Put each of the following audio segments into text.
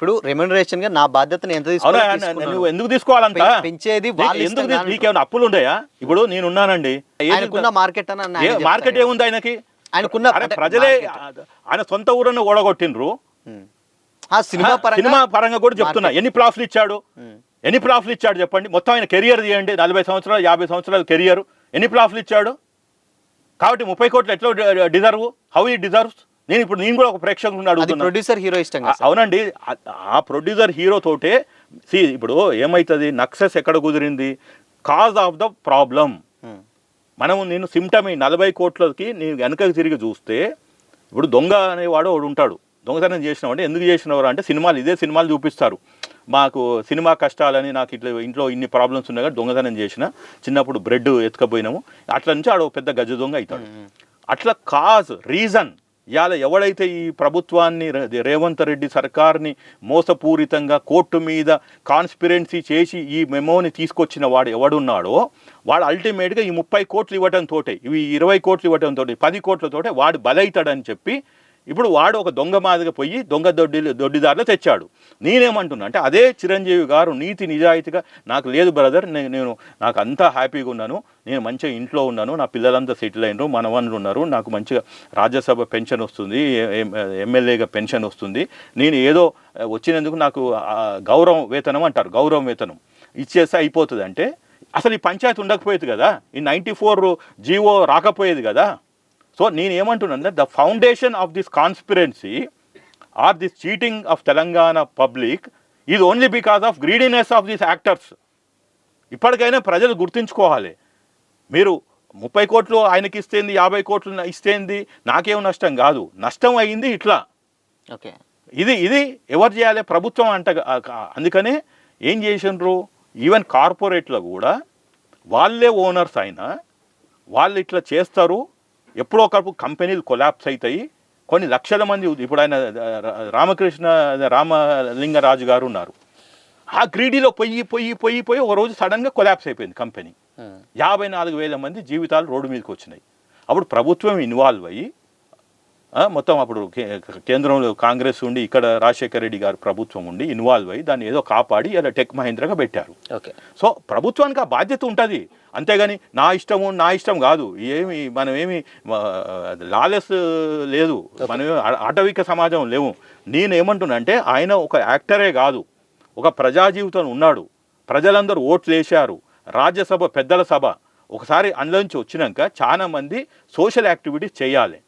ఇప్పుడు రెమ్యూనరేషన్ గా నా బాధ్యతను ఎంత తీసుకోవాలి, నువ్వు ఎందుకు తీసుకోవాలంట? పెంచేది ఎందుకు నీకేమైనా అప్పులు ఉన్నాయా? ఇప్పుడు నేనున్నానండి, ఆయనకున్న మార్కెట్ అని మార్కెట్ ఏముంది ఆయనకి? ఆయనకున్న ప్రజలే ఆయన సొంత ఊరನ್ನು ఓడగొట్టిండ్రు. సినిమా పరంగా కూడా చెప్తున్నా, ఎన్ని ప్రాఫిట్లు ఇచ్చాడు చెప్పండి. మొత్తం ఆయన కెరియర్ తీయండి, 40 సంవత్సరాలు 50 సంవత్సరాల కెరియర్, ఎన్ని ప్రాఫిట్లు ఇచ్చాడు? కాబట్టి 30 కోట్లు ఎట్లా డిజర్వ్? హౌ ఈ డిజర్వ్స్? నేను కూడా ఒక ప్రేక్షకుడిని అడుగుతున్నా. ప్రొడ్యూసర్ హీరో ఇష్టం. అవునండి, ఆ ప్రొడ్యూసర్ హీరో తోటే ఇప్పుడు ఏమవుతుంది, నక్సెస్ ఎక్కడ కుదిరింది? Cause of the problem. నేను సిమ్టమ్ 40 కోట్లకి నేను వెనకకి తిరిగి చూస్తే, ఇప్పుడు దొంగ అనేవాడు వాడు ఉంటాడు. దొంగతనం చేసినావు అంటే ఎందుకు చేసినవారు అంటే ఇదే సినిమాలు చూపిస్తారు. మాకు సినిమా కష్టాలని, నాకు ఇట్లా ఇంట్లో ఇన్ని ప్రాబ్లమ్స్ ఉన్నాయి కదా, దొంగతనం చేసిన, చిన్నప్పుడు బ్రెడ్ ఎత్తుకపోయినాము, అట్లా నుంచి ఆడ పెద్ద గజ దొంగ అవుతాడు. అట్లా రీజన్ ఇవాళ ఎవడైతే ఈ ప్రభుత్వాన్ని, రేవంత్ రెడ్డి సర్కార్ని మోసపూరితంగా కోర్టు మీద కాన్స్పిరెన్సీ చేసి ఈ మెమోని తీసుకొచ్చిన వాడు ఎవడున్నాడో వాడు అల్టిమేట్గా ఈ 30 కోట్లు ఇవ్వడంతో, ఇవి 20 కోట్లు ఇవ్వడంతో, 10 కోట్లతోటే వాడు బలైతాడని చెప్పి ఇప్పుడు వాడు ఒక దొంగ మాదిగా పోయి దొడ్డిదారులు తెచ్చాడు. నేనేమంటున్నా అంటే అదే చిరంజీవి గారు నీతి నిజాయితీగా, నాకు లేదు బ్రదర్, నాకు అంతా హ్యాపీగా ఉన్నాను, నేను మంచిగా ఇంట్లో ఉన్నాను, నా పిల్లలంతా సెటిల్ అయినరు, మనవన్లు ఉన్నారు, నాకు మంచిగా రాజ్యసభ పెన్షన్ వస్తుంది, ఎమ్మెల్యేగా పెన్షన్ వస్తుంది, నేను ఏదో వచ్చినందుకు నాకు గౌరవం వేతనం అంటారు, గౌరవం వేతనం ఇచ్చేస్తే అయిపోతుంది అంటే అసలు ఈ పంచాయతీ ఉండకపోయేది కదా, ఈ 94 జీవో రాకపోయేది కదా. సో నేనేమంటున్నాను, the foundation of this conspiracy or this cheating of Telangana public is only because of greediness of these actors. ఇప్పటికైనా ప్రజలు గుర్తుంచుకోవాలి. మీరు 30 కోట్లు ఆయనకి ఇస్తేంది, 50 కోట్లు ఇస్తేంది, నాకేం నష్టం కాదు, నష్టం అయింది ఇట్లా. ఓకే, ఇది ఎవరు చేయాలి? ప్రభుత్వం అంట. అందుకనే ఏం చేసినారు, ఈవెన్ కార్పొరేట్లో కూడా వాళ్ళే ఓనర్స్ అయినా వాళ్ళు ఇట్లా చేస్తారు. ఎప్పుడో ఒకప్పుడు కంపెనీలు కొలాప్స్ అవుతాయి, కొన్ని లక్షల మంది. ఇప్పుడు ఆయన రామలింగరాజు గారు ఉన్నారు, ఆ గ్రీడీలో పోయి ఒక రోజు సడన్గా కొలాప్స్ అయిపోయింది కంపెనీ. 54,000 మంది జీవితాలు రోడ్డు మీదకి వచ్చినాయి. అప్పుడు ప్రభుత్వం ఇన్వాల్వ్ అయ్యి మొత్తం అప్పుడు కేంద్రంలో కాంగ్రెస్ ఉండి, ఇక్కడ రాజశేఖర రెడ్డి గారు ప్రభుత్వం ఉండి ఇన్వాల్వ్ అయ్యి దాన్ని ఏదో కాపాడి ఇలా టెక్ మహేంద్రగా పెట్టారు. ఓకే, సో ప్రభుత్వానికి ఆ బాధ్యత ఉంటుంది. అంతేగాని నా ఇష్టం కాదు. మనమేమి లాలెస్ లేదు, మనమేమి ఆటవిక సమాజం లేవు. నేనేమంటున్నా అంటే ఆయన ఒక యాక్టరే కాదు, ఒక ప్రజా జీవితం ఉన్నాడు. ప్రజలందరూ ఓట్లు వేశారు, రాజ్యసభ పెద్దల సభ. ఒకసారి అందులోంచి వచ్చినాక చాలా మంది సోషల్ యాక్టివిటీస్ చేయాలి.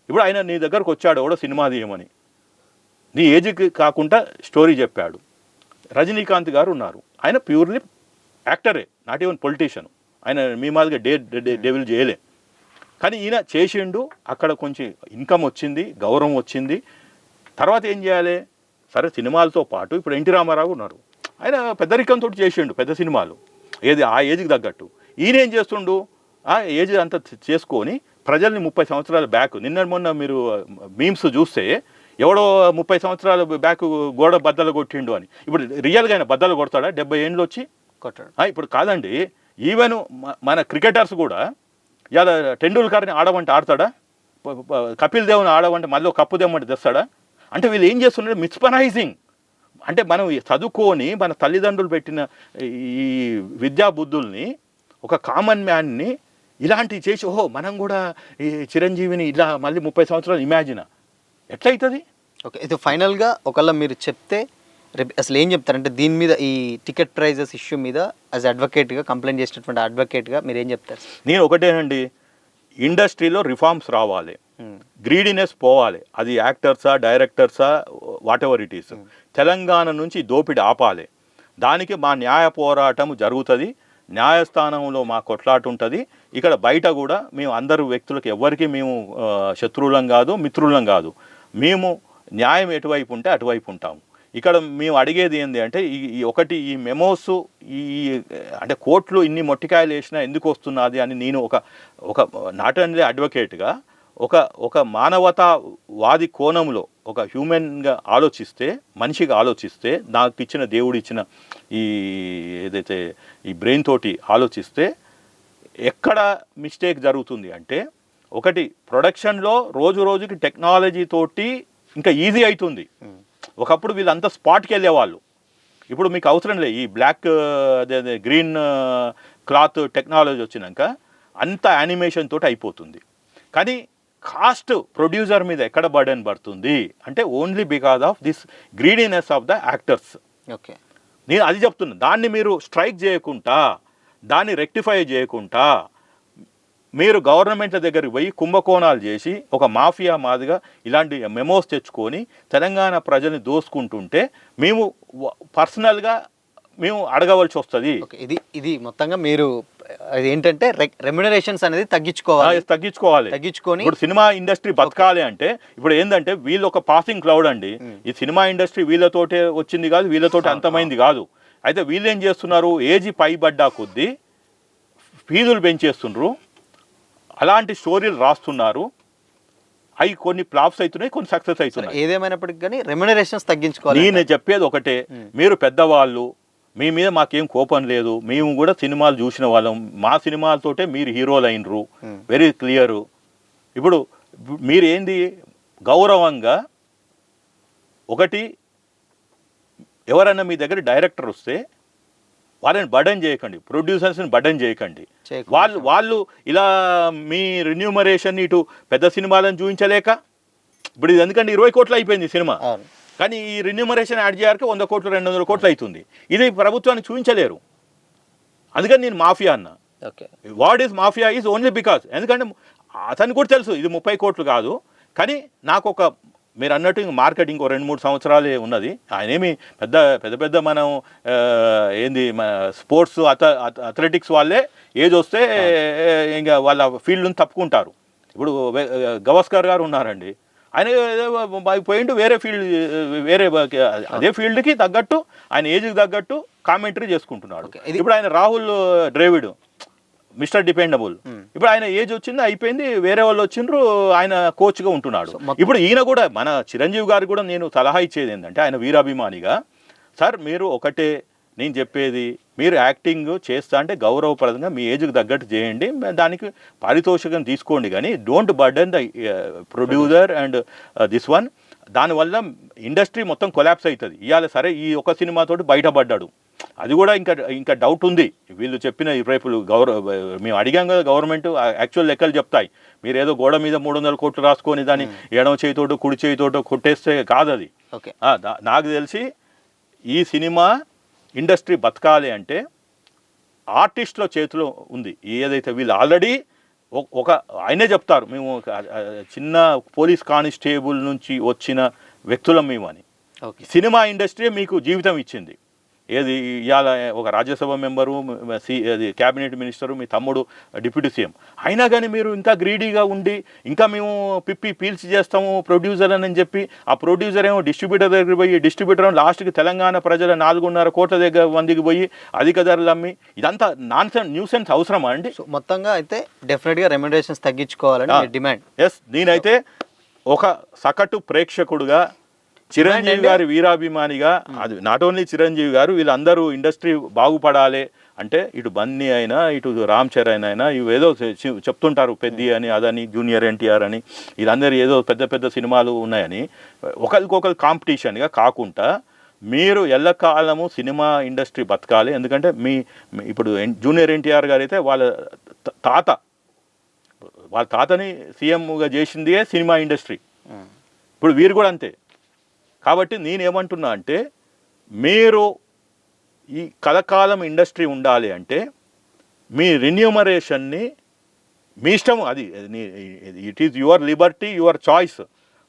ఇప్పుడు ఆయన నీ దగ్గరకు వచ్చాడు కూడా సినిమా తీయమని, నీ ఏజ్కి కాకుండా స్టోరీ చెప్పాడు. రజనీకాంత్ గారు ఉన్నారు, ఆయన ప్యూర్లీ యాక్టరే, నాట్ ఈవెన్ పొలిటీషియన్. ఆయన మీ మాదిగా డెవిల్ చేయలే, కానీ ఈయన చేసిండు. అక్కడ కొంచెం ఇన్కమ్ వచ్చింది, గౌరవం వచ్చింది. తర్వాత ఏం చేయాలి? సరే, సినిమాలతో పాటు ఇప్పుడు ఎన్టీ రామారావు ఉన్నారు, ఆయన పెద్దరికంతో చేసిండు పెద్ద సినిమాలు, ఆ ఏజ్కి తగ్గట్టు. ఈయన ఏం చేస్తుండు, ఆ ఏజ్ అంతా చేసుకొని ప్రజల్ని 30 సంవత్సరాల బ్యాక్, మొన్న మీరు మీమ్స్ చూస్తే ఎవడో 30 సంవత్సరాల బ్యాక్ గోడ బద్దలు కొట్టిండు అని. ఇప్పుడు రియల్గా ఆయన బద్దలు కొడతాడా 70 ఏండ్లు వచ్చి? కొట్టాడు. ఇప్పుడు కాదండి, ఈవెన్ మన క్రికెటర్స్ కూడా ఇలా టెండూల్కర్ని ఆడమంటే ఆడతాడా? కపిల్ దేవ్ని ఆడమంటే మళ్ళీ కప్పు దేమంటే తెస్తాడా? అంటే వీళ్ళు ఏం చేస్తున్నారు, మిస్పనైజింగ్. అంటే మనం చదువుకొని మన తల్లిదండ్రులు పెట్టిన ఈ విద్యా బుద్ధుల్ని, ఒక కామన్ మ్యాన్ని ఇలాంటివి చేసి మనం కూడా ఈ చిరంజీవిని ఇలా మళ్ళీ 30 సంవత్సరాలు ఇమాజిన్ ఎట్లయితుంది? ఓకే, ఇది ఫైనల్గా ఒకవేళ మీరు చెప్తే రేపు అసలు ఏం చెప్తారంటే దీని మీద, ఈ టికెట్ ప్రైజెస్ ఇష్యూ మీద యాజ్ అడ్వకేట్గా, కంప్లైంట్ చేసినటువంటి అడ్వకేట్గా మీరు ఏం చెప్తారు? నేను ఒకటేనండి, ఇండస్ట్రీలో రిఫార్మ్స్ రావాలి, గ్రీడీనెస్ పోవాలి. అది యాక్టర్సా, డైరెక్టర్సా, whatever it is. Telangana నుంచి దోపిడి ఆపాలి. దానికి మా న్యాయ పోరాటం జరుగుతుంది, న్యాయస్థానంలో మా కొట్లాట ఉంటుంది. ఇక్కడ బయట కూడా మేము అందరు వ్యక్తులకు ఎవరికి మేము శత్రువులం కాదు, మిత్రులం కాదు. మేము న్యాయం ఎటువైపు ఉంటే అటువైపు ఉంటాము. ఇక్కడ మేము అడిగేది ఏంటి అంటే, ఈ మెమోస్, అంటే కోర్టులు ఇన్ని మొట్టికాయలు వేసినా ఎందుకు వస్తున్నది అని నేను ఒక నాట్ ఓన్లీ అడ్వకేట్గా, ఒక మానవతావాది కోణంలో, ఒక హ్యూమన్గా ఆలోచిస్తే, మనిషిగా ఆలోచిస్తే, నాకు ఇచ్చిన దేవుడు ఇచ్చిన ఏదైతే ఈ బ్రెయిన్ తోటి ఆలోచిస్తే ఎక్కడ మిస్టేక్ జరుగుతుంది అంటే, ఒకటి ప్రొడక్షన్లో రోజు రోజుకి టెక్నాలజీ తోటి ఇంకా ఈజీ అవుతుంది. ఒకప్పుడు వీళ్ళంతా స్పాట్కి వెళ్ళేవాళ్ళు, ఇప్పుడు మీకు అవసరం లేదు. ఈ బ్లాక్ అదే గ్రీన్ క్లాత్ టెక్నాలజీ వచ్చినాక అంత యానిమేషన్ తోటి అయిపోతుంది. కానీ కాస్ట్ ప్రొడ్యూసర్ మీద ఎక్కడ బర్డెన్ పడుతుంది అంటే only because of this greediness of the actors. Okay, నేను అది చెప్తున్నా. దాన్ని మీరు స్ట్రైక్ చేయకుండా, దాన్ని రెక్టిఫై చేయకుండా మీరు గవర్నమెంట్ల దగ్గరికి పోయి కుంభకోణాలు చేసి ఒక మాఫియా మాదిగా ఇలాంటి మెమోస్ తెచ్చుకొని తెలంగాణ ప్రజల్ని దోసుకుంటుంటే మేము పర్సనల్గా మేము అడగవలసి వస్తుంది. ఇది మొత్తంగా మీరు అది ఏంటంటే రెమ్యునరేషన్స్ అనేది తగ్గించుకొని ఇప్పుడు సినిమా ఇండస్ట్రీ బతకాలి అంటే ఇప్పుడు ఏంటంటే వీళ్ళు ఒక పాసింగ్ క్లౌడ్ అండి. ఈ సినిమా ఇండస్ట్రీ వీళ్ళతోటే వచ్చింది కాదు, వీళ్ళతోటి అంతమైంది కాదు. అయితే వీళ్ళు ఏం చేస్తున్నారు, ఏజీ పైబడ్డా కొద్దీ ఫీజులు పెంచేస్తున్నారు, అలాంటి స్టోరీలు రాస్తున్నారు. అవి కొన్ని ఫ్లాప్స్ అవుతున్నాయి, కొన్ని సక్సెస్ అవుతున్నాయి. ఏదేమైనప్పటికీ కానీ రెమ్యునరేషన్స్ తగ్గించుకోవాలి. నేను చెప్పేది ఒకటే, మీరు పెద్దవాళ్ళు, మీ మీద మాకేం కోపం లేదు, మేము కూడా సినిమాలు చూసిన వాళ్ళం, మా సినిమాలతోటే మీరు హీరోలు అయినరు, వెరీ క్లియరు. ఇప్పుడు మీరు ఏంది గౌరవంగా ఒకటి, ఎవరైనా మీ దగ్గర డైరెక్టర్ వస్తే వాళ్ళని బర్డెన్ చేయకండి, ప్రొడ్యూసర్స్ని బర్డెన్ చేయకండి. వాళ్ళు ఇలా మీ రెన్యూమరేషన్ ఇటు పెద్ద సినిమాలను చూపించలేక, ఇప్పుడు ఇది ఎందుకంటే 20 కోట్లు అయిపోయింది సినిమా, కానీ ఈ రెన్యూమరేషన్ యాడ్ చేయడానికి 100 కోట్లు 200 కోట్లు అవుతుంది. ఇది ప్రభుత్వానికి చూపించలేరు. అందుకని నేను మాఫియా అన్నా. What is mafia is only because, ఎందుకంటే అతనికి కూడా తెలుసు ఇది 30 కోట్లు కాదు, కానీ నాకు ఒక మీరు అన్నట్టు మార్కెటింగ్ 2-3 సంవత్సరాలే ఉన్నది. ఆయన ఏమి పెద్ద మనం ఏంది స్పోర్ట్స్ అథ్లెటిక్స్ వాళ్ళే ఏజ్ వస్తే ఇంకా వాళ్ళ ఫీల్డ్ నుంచి తప్పుకుంటారు. ఇప్పుడు గవస్కర్ గారు ఉన్నారండి, ఆయన పోయిండు వేరే ఫీల్డ్, వేరే అదే ఫీల్డ్కి తగ్గట్టు ఆయన ఏజ్కి తగ్గట్టు కామెంటరీ చేసుకుంటున్నాడు. ఇప్పుడు ఆయన రాహుల్ ద్రావిడ్ మిస్టర్ డిపెండబుల్, ఇప్పుడు ఆయన ఏజ్ వచ్చింది అయిపోయింది, వేరే వాళ్ళు వచ్చిండ్రు, ఆయన కోచ్గా ఉంటున్నాడు. ఇప్పుడు ఈయన కూడా మన చిరంజీవి గారికి కూడా నేను సలహా ఇచ్చేది ఏంటంటే, ఆయన వీరాభిమానిగా, సార్ మీరు ఒకటే నేను చెప్పేది, మీరు యాక్టింగ్ చేస్తా అంటే గౌరవప్రదంగా మీ ఏజ్కి తగ్గట్టు చేయండి, దానికి పారితోషికం తీసుకోండి, కానీ don't burden the producer and this one. దానివల్ల ఇండస్ట్రీ మొత్తం కొలాప్స్ అవుతుంది. ఇవాళ సరే ఈ ఒక సినిమాతోటి బయటపడ్డాడు, అది కూడా ఇంకా డౌట్ ఉంది. వీళ్ళు చెప్పిన రేపులు మేము అడిగాం కదా, గవర్నమెంట్ యాక్చువల్ లెక్కలు చెప్తాయి. మీరు ఏదో గోడ మీద 300 కోట్లు రాసుకొని దాన్ని ఎడమ చేయితోటో కుడి చేయితోటో కొట్టేస్తే కాదు అది. నాకు తెలిసి ఈ సినిమా ఇండస్ట్రీ బతకాలి అంటే ఆర్టిస్టుల చేతిలో ఉంది. ఏదైతే వీళ్ళు ఆల్రెడీ ఒక ఆయనే చెప్తారు, మేము చిన్న పోలీస్ కానిస్టేబుల్ నుంచి వచ్చిన వ్యక్తులం మేము అని. సినిమా ఇండస్ట్రీ మీకు జీవితం ఇచ్చింది. ఏది ఇవాళ ఒక రాజ్యసభ మెంబరు, అది క్యాబినెట్ మినిస్టరు, మీ తమ్ముడు డిప్యూటీ సీఎం, అయినా కానీ మీరు ఇంకా గ్రీడీగా ఉండి ఇంకా మేము పీల్చి చేస్తాము ప్రొడ్యూసర్ అని చెప్పి, ఆ ప్రొడ్యూసర్ ఏమో డిస్ట్రిబ్యూటర్ దగ్గరికి పోయి, డిస్ట్రిబ్యూటర్ లాస్ట్కి తెలంగాణ ప్రజల 4.5 కోట్ల దగ్గర మందికి పోయి అధిక ధరలు అమ్మి, ఇదంతా న్యూసెన్స్ అవసరమా అండి? మొత్తంగా అయితే డెఫినెట్గా రెమ్యునరేషన్స్ తగ్గించుకోవాలని డిమాండ్. ఎస్, నేనైతే ఒక సగటు ప్రేక్షకుడుగా, చిరంజీవి గారి వీరాభిమానిగా, అది నాట్ ఓన్లీ చిరంజీవి గారు, వీళ్ళందరూ ఇండస్ట్రీ బాగుపడాలి అంటే, ఇటు బన్నీ అయినా ఇటు రామ్ చరణ్ అయినా ఇవేదో చెప్తుంటారు, పెద్ది అని అదని జూనియర్ ఎన్టీఆర్ అని, వీళ్ళందరూ ఏదో పెద్ద సినిమాలు ఉన్నాయని ఒకరికొకరు కాంపిటీషన్గా కాకుండా మీరు ఎల్లకాలము సినిమా ఇండస్ట్రీ బతకాలి. ఎందుకంటే ఇప్పుడు జూనియర్ ఎన్టీఆర్ గారు అయితే వాళ్ళ తాతని సీఎంగా చేసిందే సినిమా ఇండస్ట్రీ, ఇప్పుడు వీరు కూడా అంతే. కాబట్టి నేనేమంటున్నా అంటే, మీరు ఈ కలకాలం ఇండస్ట్రీ ఉండాలి అంటే మీ రెన్యూమరేషన్ని మీ ఇష్టం, అది it is your Liberty, your choice,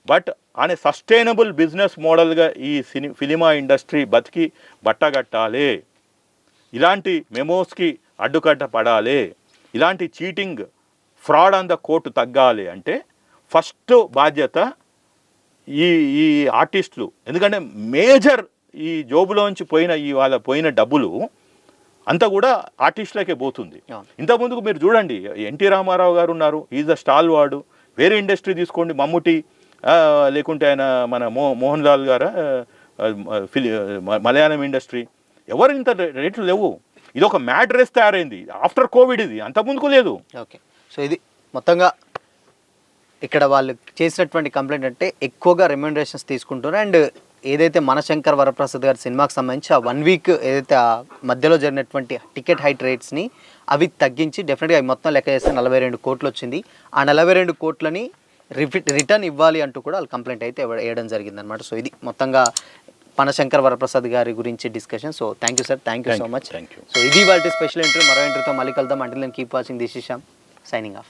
but అనే సస్టైనబుల్ బిజినెస్ మోడల్గా ఈ సినిమా ఇండస్ట్రీ బతికి బట్టగట్టాలి. ఇలాంటి మెమోస్కి అడ్డుకట్ట పడాలి, ఇలాంటి cheating, fraud on the court తగ్గాలి అంటే ఫస్ట్ బాధ్యత ఈ ఆర్టిస్టులు. ఎందుకంటే మేజర్ ఈ జోబులోంచి పోయిన డబ్బులు అంతా కూడా ఆర్టిస్టులకే పోతుంది. ఇంతకుముందుకు మీరు చూడండి, ఎన్టీ రామారావు గారు ఉన్నారు, ఈజ్ ద స్టాల్ వార్డు. వేరే ఇండస్ట్రీ తీసుకోండి, మమ్ముటి, లేకుంటే ఆయన మన మోహన్ లాల్ గారు మలయాళం ఇండస్ట్రీ, ఎవరు ఇంత రేట్లు లేవు. ఇది ఒక మ్యాడ్ రేస్ తయారైంది ఆఫ్టర్ కోవిడ్, ఇది అంతకుముందుకు లేదు. ఓకే, సో ఇది మొత్తంగా ఇక్కడ వాళ్ళు చేసినటువంటి కంప్లైంట్ అంటే ఎక్కువగా రెమ్యునరేషన్స్ తీసుకుంటున్నారు, అండ్ ఏదైతే మనశంకర్ వరప్రసాద్ గారి సినిమాకి సంబంధించి ఆ 1 వీక్ ఏదైతే ఆ మధ్యలో జరిగినటువంటి టికెట్ హైట్ రేట్స్ని అవి తగ్గించి డెఫినెట్గా అవి మొత్తం లెక్క చేస్తే 42 కోట్లు వచ్చింది. ఆ 42 కోట్లని రిటర్న్ ఇవ్వాలి అంటూ కూడా వాళ్ళు కంప్లైంట్ అయితే వేయడం జరిగిందనమాట. సో ఇది మొత్తంగా పనశంకర్ వరప్రసాద్ గారి గురించి discussion. So thank you sir, thank you so much. Thank you. So ఇది వాళ్ళ స్పెషల్ ఇంటర్వ్యూ. మరో ఇంటర్వ్యూతో మళ్ళీ కలుద్దాం. అంటే నేను keep watching this is Shyam, signing off.